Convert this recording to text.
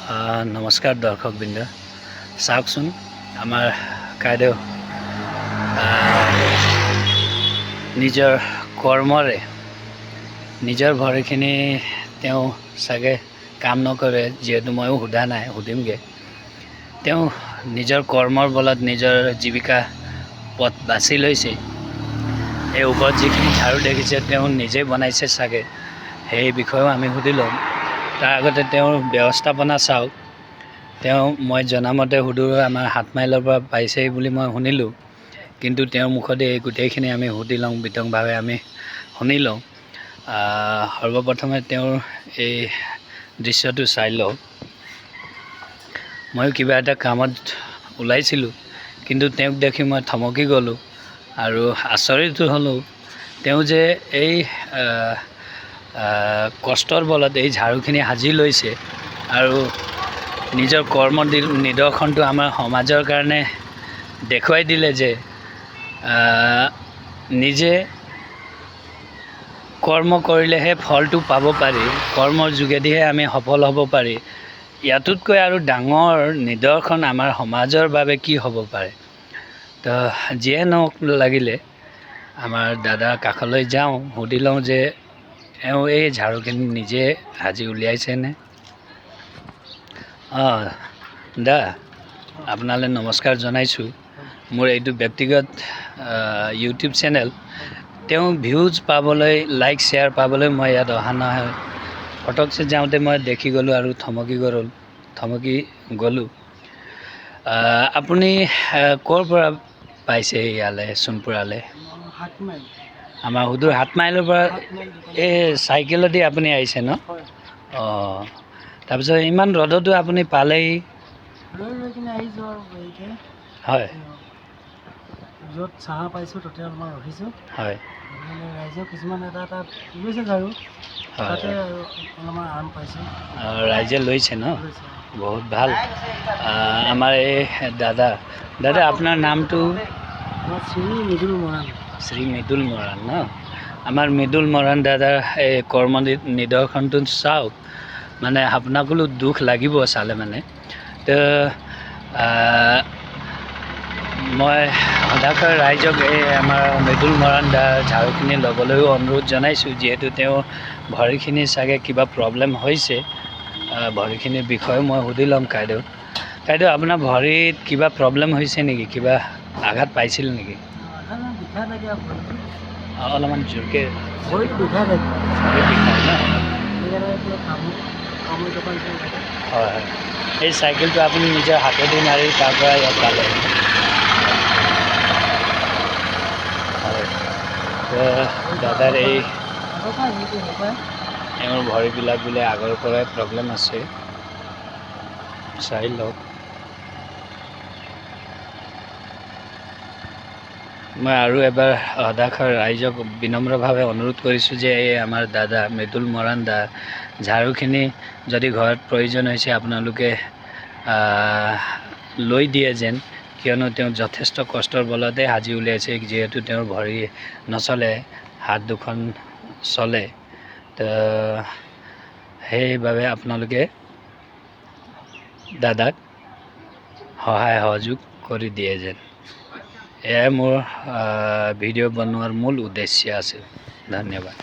নমস্কাৰ দৰ্শকবৃন্দ, চাওকচোন আমাৰ কাইদেউ নিজৰ কৰ্মৰে নিজৰ ভৰিখিনি তেওঁ চাগে কাম নকৰে, যিহেতু ময়ো সোধা নাই, সুধিমগৈ। তেওঁ নিজৰ কৰ্মৰ বলত নিজৰ জীৱিকা পথ বাছি লৈছে। এই ওপৰত যিখিনি ঝাৰু দেখিছে তেওঁ নিজে বনাইছে চাগে, সেই বিষয়েও আমি সুধি ল'ম। তাৰ আগতে তেওঁৰ ব্যৱস্থাপনা চাওক। তেওঁ মই জনামতে সুদূৰ আমাৰ 7 মাইলৰ পৰা পাইছেই বুলি মই শুনিলোঁ, কিন্তু তেওঁৰ মুখতে এই গোটেইখিনি আমি সুধি লওঁ, বিতংভাৱে আমি শুনি লওঁ। সৰ্বপ্ৰথমে তেওঁৰ এই দৃশ্যটো চাই লওক। ময়ো কিবা এটা কামত ওলাইছিলোঁ, কিন্তু তেওঁক দেখি মই থমকি গ'লোঁ আৰু আচৰিত হ'লোঁ। তেওঁ যে এই কষ্টৰ বলত এই ঝাৰুখিনি সাজি লৈছে আৰু নিজৰ কৰ্ম নিদৰ্শনটো আমাৰ সমাজৰ কাৰণে দেখুৱাই দিলে যে নিজে কৰ্ম কৰিলেহে ফলটো পাব পাৰি, কৰ্মৰ যোগেদিহে আমি সফল হ'ব পাৰি। ইয়াতোতকৈ আৰু ডাঙৰ নিদৰ্শন আমাৰ সমাজৰ বাবে কি হ'ব পাৰে। তো যিয়ে নহওক লাগিলে আমাৰ দাদাৰ কাষলৈ যাওঁ, সুধি লওঁ যে এওঁ এই ঝাৰুখিনি নিজে সাজি উলিয়াইছেনে। দা, আপোনালৈ নমস্কাৰ জনাইছোঁ। মোৰ এইটো ব্যক্তিগত ইউটিউব চেনেল। তেওঁ ভিউজ পাবলৈ, লাইক শ্বেয়াৰ পাবলৈ মই ইয়াত অহা নহয়। ফটকছে যাওঁতে মই দেখি গ'লোঁ আৰু থমকি গ'লোঁ। আপুনি ক'ৰ পৰা পাইছে ইয়ালৈ, সোণপুৰালৈ? আমাৰ সুদূৰ 7 মাইলৰ পৰা এই চাইকেলেদি আপুনি আহিছে ন? তাৰপিছত ইমান ৰ'দতো আপুনি পালেহি? হয়, য'ত চাহ পাইছোঁ তাতে অলপমান ৰখিছোঁ। হয়, ৰাইজেও কিছুমান এটা লৈছে ঝাৰু, তাতে অলপমান আৰাম পাইছোঁ। ৰাইজে লৈছে ন? বহুত ভাল। আমাৰ এই দাদা আপোনাৰ নামটো? শ্ৰী মৃদুল মৰাণ। শ্ৰী মৃদুল মৰাণ ন? আমাৰ মৃদুল মৰাণ দাদাৰ এই কৰ্ম নিদৰ্শনটো চাওক। মানে আপোনাকো দুখ লাগিব চালে মানে। তো মই সদাশয় ৰাইজক এই আমাৰ মৃদুল মৰাণ দাৰ ঝাৰুখিনি ল'বলৈও অনুৰোধ জনাইছোঁ, যিহেতু তেওঁ ভৰিখিনি চাগে কিবা প্ৰব্লেম হৈছে। ভৰিখিনিৰ বিষয়ে মই সুধি ল'ম কাইদেউ। আপোনাৰ ভৰিত কিবা প্ৰব্লেম হৈছে নেকি? কিবা আঘাত পাইছিল নেকি? অলপমান জোৰকৈ ভৰিটো বিষাই থাকে। হয়, এই চাইকেলটো আপুনি নিজৰ হাতেদি মাৰি তাৰ পৰা ইয়াত পালে। হয়, দাদাৰ এই এওঁৰ ভৰিবিলাক বোলে আগৰ পৰাই প্ৰব্লেম আছে, চাই লওক। মই আৰু এবাৰ সদাশয় ৰাইজক বিনম্ৰভাৱে অনুৰোধ কৰিছোঁ যে এই আমাৰ দাদা মৃদুল মৰাণ দা ঝাৰুখিনি যদি ঘৰত প্ৰয়োজন হৈছে আপোনালোকে লৈ দিয়ে যেন, কিয়নো তেওঁ যথেষ্ট কষ্টৰ বলতে সাজি উলিয়াইছে, যিহেতু তেওঁৰ ভৰি নচলে, হাত দুখন চলে। তো সেইবাবে আপোনালোকে দাদাক সহায় সহযোগ কৰি দিয়ে যেন। এয়াই মোৰ ভিডিঅ' বনোৱাৰ মূল উদ্দেশ্য আছিল। ধন্যবাদ।